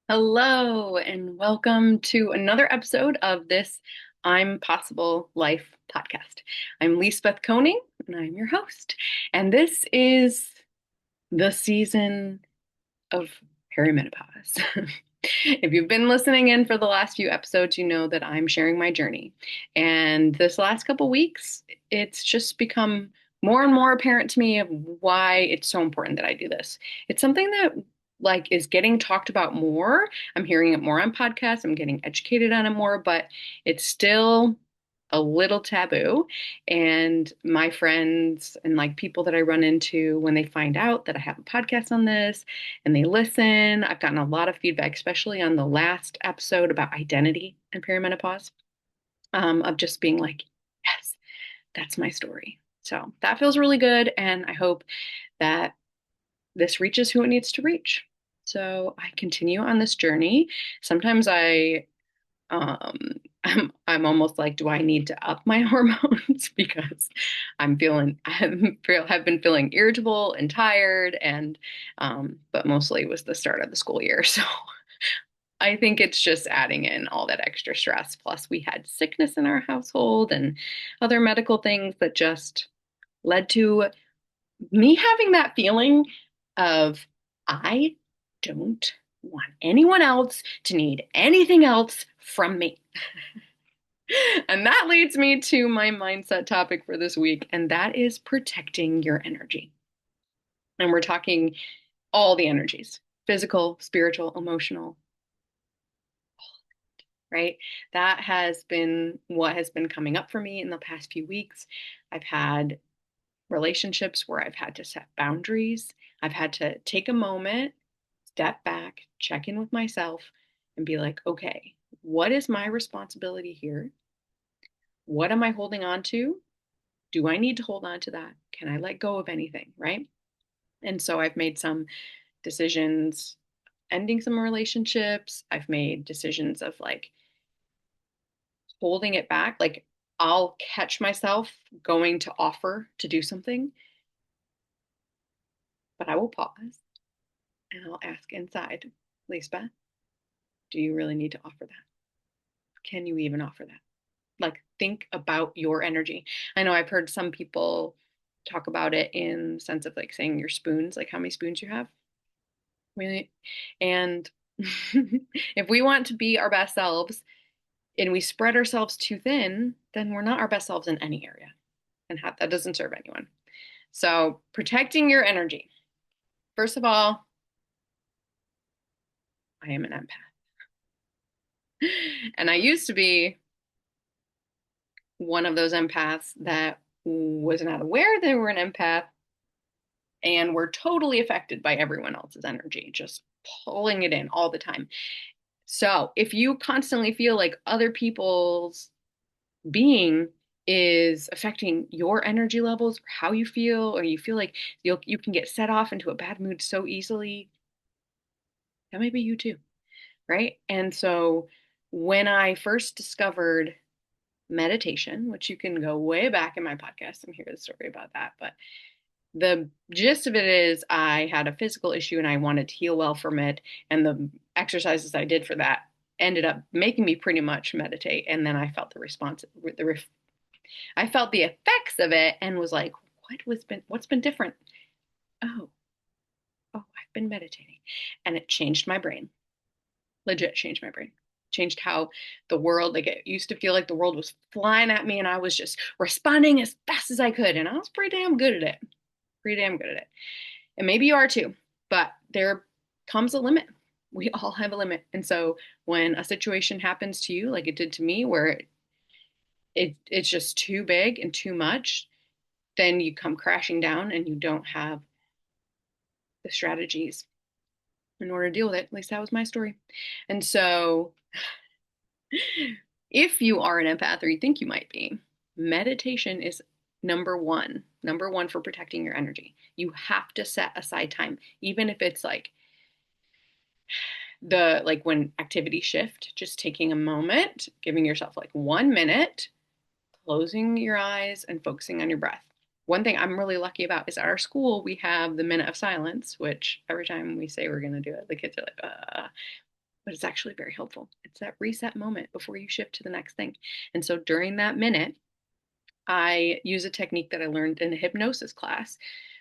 Hello, and welcome to another episode of this I'm Possible Life podcast. I'm Lisbeth Koning, and I'm your host. And this is the season of perimenopause. If you've been listening in for the last few episodes, you know that I'm sharing my journey. And this last couple weeks, it's just become more and more apparent to me of why it's so important that I do this. It's something that is getting talked about more. I'm hearing it more on podcasts. I'm getting educated on it more, but it's still a little taboo. And my friends and people that I run into when they find out that I have a podcast on this and they listen, I've gotten a lot of feedback, especially on the last episode about identity and perimenopause, of just being like, yes, that's my story. So that feels really good. And I hope that this reaches who it needs to reach. So I continue on this journey. Sometimes um, I'm almost like, do I need to up my hormones because have been feeling irritable and tired, and but mostly it was the start of the school year, so I think it's just adding in all that extra stress. Plus, we had sickness in our household and other medical things that just led to me having that feeling of I don't want anyone else to need anything else from me. And that leads me to my mindset topic for this week, and that is protecting your energy. And we're talking all the energies: physical, spiritual, emotional, right? That has been what has been coming up for me in the past few weeks. I've had relationships where I've had to set boundaries. I've had to take a moment, step back, check in with myself, and be like, okay, what is my responsibility here? What am I holding on to? Do I need to hold on to that? Can I let go of anything? Right. And so I've made some decisions ending some relationships. I've made decisions of holding it back. Like I'll catch myself going to offer to do something, but I will pause and I'll ask inside, Lisbeth, do you really need to offer that? Can you even offer that? Like, think about your energy. I know I've heard some people talk about it in the sense of saying your spoons, like how many spoons you have. Really? And if we want to be our best selves and we spread ourselves too thin, then we're not our best selves in any area. And that doesn't serve anyone. So, protecting your energy. First of all, I am an empath. And I used to be one of those empaths that was not aware they were an empath and were totally affected by everyone else's energy, just pulling it in all the time. So if you constantly feel like other people's being is affecting your energy levels or how you feel, or you feel like you can get set off into a bad mood so easily, that might be you too, right? And so when I first discovered meditation, which you can go way back in my podcast and hear the story about that, but the gist of it is I had a physical issue and I wanted to heal well from it. And the exercises I did for that ended up making me pretty much meditate. And then I felt the response, I felt the effects of it and was like, what's been different? Oh, I've been meditating. And it changed my brain, legit changed my brain. Changed how the world, like it used to feel like the world was flying at me and I was just responding as fast as I could. And I was pretty damn good at it. Pretty damn good at it. And maybe you are too, but there comes a limit. We all have a limit. And so when a situation happens to you, like it did to me, where it's just too big and too much, then you come crashing down and you don't have the strategies in order to deal with it. At least that was my story. And so if you are an empath or you think you might be, meditation is number one for protecting your energy. You have to set aside time, even if it's when activities shift, just taking a moment, giving yourself 1 minute, closing your eyes and focusing on your breath. One thing I'm really lucky about is at our school, we have the minute of silence, which every time we say we're going to do it, the kids are like, but it's actually very helpful. It's that reset moment before you shift to the next thing. And so during that minute, I use a technique that I learned in a hypnosis class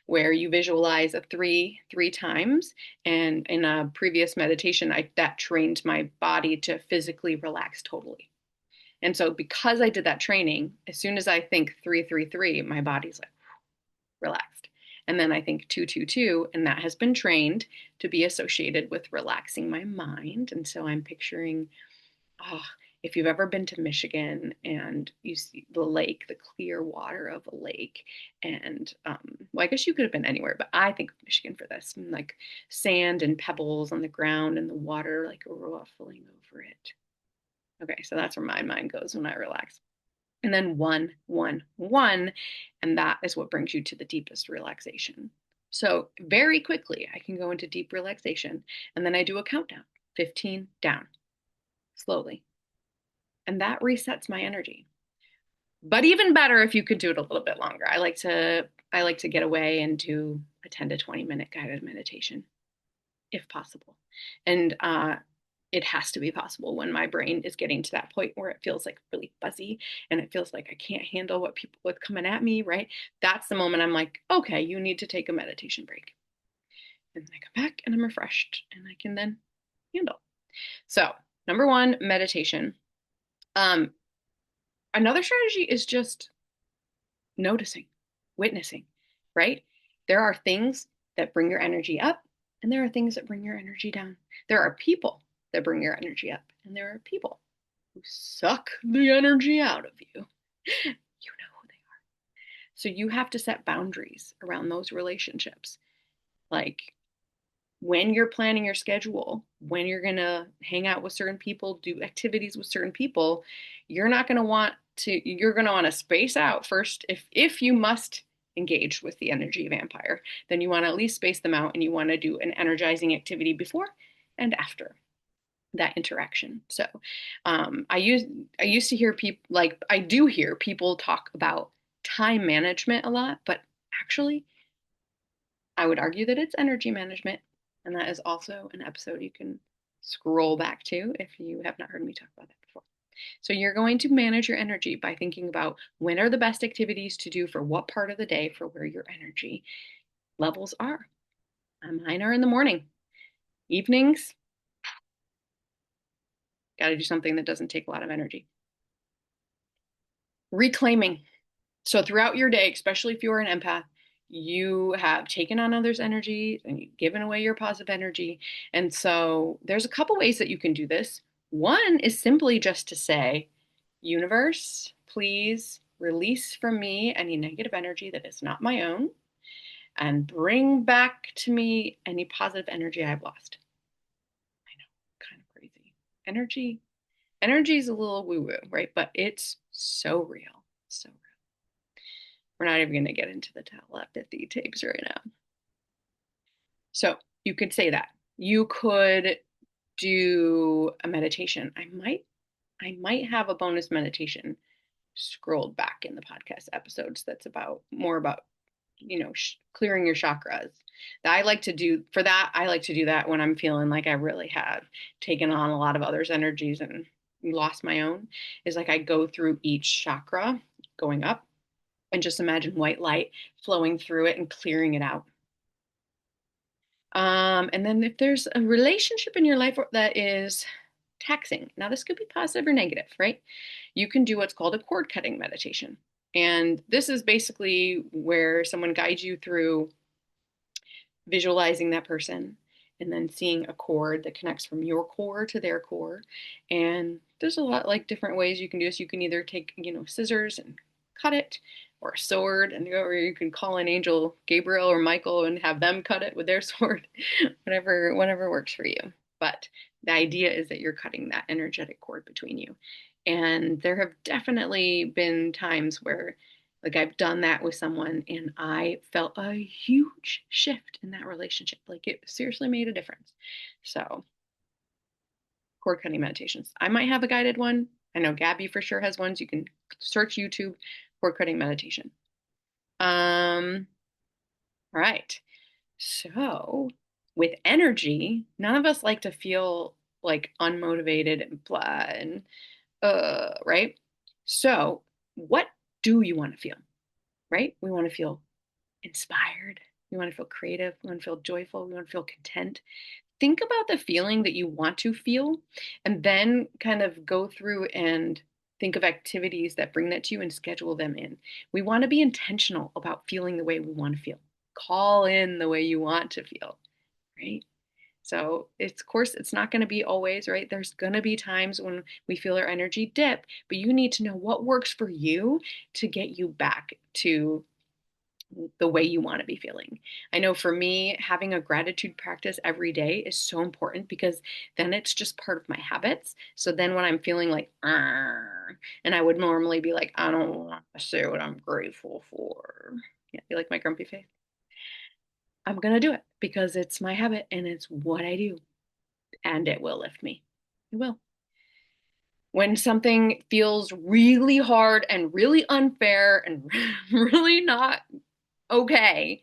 where you visualize a three times. And in a previous meditation, that trained my body to physically relax totally. And so because I did that training, as soon as I think 333, my body's like relaxed. And then I think 222, and that has been trained to be associated with relaxing my mind. And so I'm picturing, oh, if you've ever been to Michigan and you see the lake, the clear water of a lake, and well, I guess you could have been anywhere, but I think of Michigan for this, and like sand and pebbles on the ground and the water like ruffling over it. Okay, so that's where my mind goes when I relax. And then one, one, one, and that is what brings you to the deepest relaxation. So very quickly, I can go into deep relaxation, and then I do a countdown, 15 down, slowly. And that resets my energy. But even better if you could do it a little bit longer. I like to get away and do a 10 to 20-minute guided meditation if possible. And it has to be possible when my brain is getting to that point where it feels like really fuzzy and it feels like I can't handle what's coming at me, right? That's the moment I'm like, okay, you need to take a meditation break. And I come back and I'm refreshed and I can then handle. So, number one, meditation. Um, Another strategy is just noticing, witnessing, right? There are things that bring your energy up, and there are things that bring your energy down. There are people that bring your energy up, and there are people who suck the energy out of you. You know who they are. So you have to set boundaries around those relationships. Like when you're planning your schedule, when you're going to hang out with certain people, do activities with certain people, you're going to want to space out first. If you must engage with the energy vampire, then you want to at least space them out and you want to do an energizing activity before and after that interaction. So I used to hear people, like I do hear people talk about time management a lot, but actually I would argue that it's energy management. And that is also an episode you can scroll back to if you have not heard me talk about that before. So you're going to manage your energy by thinking about when are the best activities to do for what part of the day for where your energy levels are. Mine are in the morning. Evenings, got to do something that doesn't take a lot of energy. Reclaiming. So throughout your day, especially if you're an empath, you have taken on others' energy and you've given away your positive energy. And so there's a couple ways that you can do this. One is simply just to say, universe, please release from me any negative energy that is not my own and bring back to me any positive energy I've lost. I know, kind of crazy. Energy is a little woo-woo, right? But it's so real. So real. We're not even going to get into the telepathy tapes right now. So you could say that. You could do a meditation. I might have a bonus meditation scrolled back in the podcast episodes that's about more about clearing your chakras. That I like to do for that. I like to do that when I'm feeling like I really have taken on a lot of others' energies and lost my own. Is like I go through each chakra going up and just imagine white light flowing through it and clearing it out. And then if there's a relationship in your life that is taxing, now this could be positive or negative, right? You can do what's called a cord cutting meditation. And this is basically where someone guides you through visualizing that person and then seeing a cord that connects from your core to their core. And there's a lot like different ways you can do this. You can either take, scissors and cut it, or a sword, or you can call in Angel Gabriel or Michael and have them cut it with their sword, whatever works for you. But the idea is that you're cutting that energetic cord between you. And there have definitely been times where like I've done that with someone and I felt a huge shift in that relationship. Like it seriously made a difference. So cord cutting meditations. I might have a guided one. I know Gabby for sure has ones. You can search YouTube cord cutting meditation. All right. So with energy, none of us like to feel like unmotivated and blah and right? So, what do you want to feel? Right? We want to feel inspired. We want to feel creative. We want to feel joyful. We want to feel content. Think about the feeling that you want to feel and then kind of go through and think of activities that bring that to you and schedule them in. We want to be intentional about feeling the way we want to feel. Call in the way you want to feel, right? So it's, of course, it's not going to be always, right? There's going to be times when we feel our energy dip, but you need to know what works for you to get you back to the way you want to be feeling. I know for me, having a gratitude practice every day is so important because then it's just part of my habits. So then when I'm feeling like, and I would normally be like, I don't want to say what I'm grateful for. Yeah, you like my grumpy face? I'm going to do it because it's my habit and it's what I do and it will lift me. It will. When something feels really hard and really unfair and really not okay,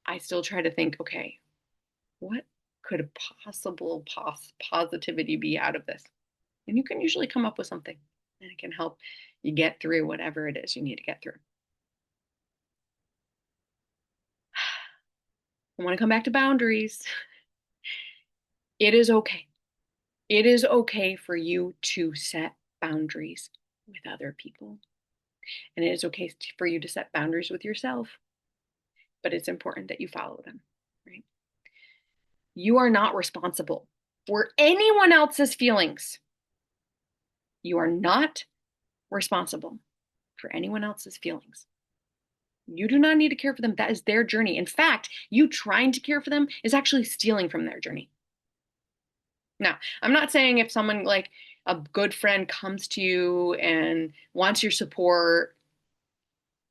I still try to think, okay, what could a possible positivity be out of this? And you can usually come up with something and it can help you get through whatever it is you need to get through. I want to come back to boundaries. It is okay. It is okay for you to set boundaries with other people. And it is okay for you to set boundaries with yourself, but it's important that you follow them, right? You are not responsible for anyone else's feelings. You are not responsible for anyone else's feelings. You do not need to care for them. That is their journey. In fact, you trying to care for them is actually stealing from their journey. Now, I'm not saying if someone like a good friend comes to you and wants your support,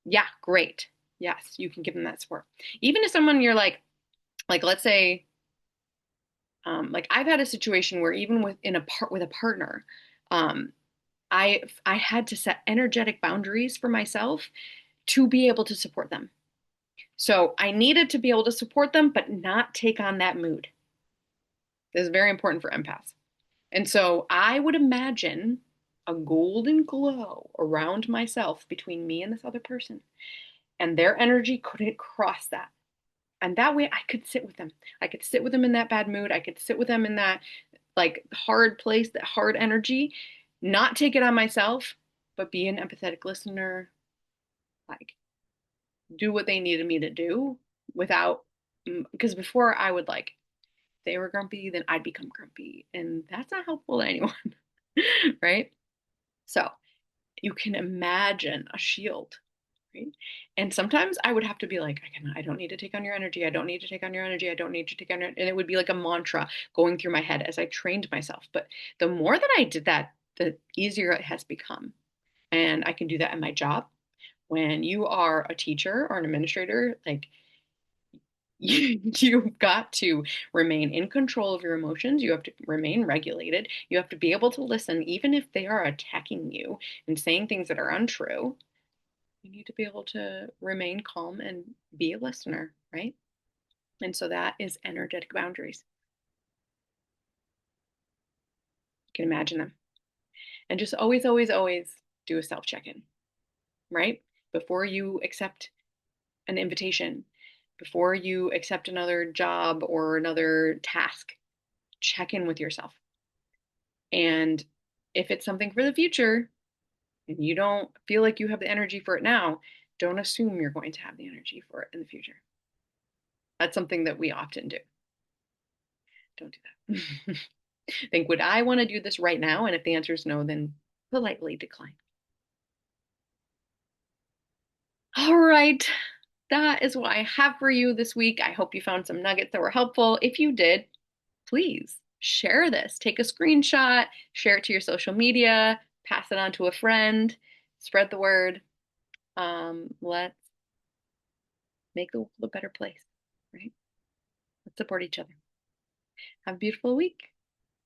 yeah, great. Yes, you can give them that support. Even if someone you're like let's say, like I've had a situation where even with a partner, um, I had to set energetic boundaries for myself to be able to support them. So I needed to be able to support them, but not take on that mood. This is very important for empaths. And so I would imagine a golden glow around myself between me and this other person, and their energy couldn't cross that. And that way I could sit with them. I could sit with them in that bad mood. I could sit with them in that like hard place, that hard energy, not take it on myself, but be an empathetic listener, like do what they needed me to do without, because before I would like, they were grumpy, then I'd become grumpy. And that's not helpful to anyone, right? So you can imagine a shield, right? And sometimes I would have to be like, I don't need to take on your energy. I don't need to take on your energy. I don't need to take on your, and it would be like a mantra going through my head as I trained myself. But the more that I did that, the easier it has become. And I can do that in my job. When you are a teacher or an administrator, like you've got to remain in control of your emotions. You have to remain regulated. You have to be able to listen, even if they are attacking you and saying things that are untrue. You need to be able to remain calm and be a listener, right? And so that is energetic boundaries. You can imagine them. And just always, always, always do a self check in, right? Before you accept an invitation, before you accept another job or another task, check in with yourself. And if it's something for the future and you don't feel like you have the energy for it now, don't assume you're going to have the energy for it in the future. That's something that we often do. Don't do that. Think, would I want to do this right now? And if the answer is no, then politely decline. All right. That is what I have for you this week. I hope you found some nuggets that were helpful. If you did, please share this. Take a screenshot, share it to your social media, pass it on to a friend, spread the word. Let's make the world a better place, right? Let's support each other. Have a beautiful week.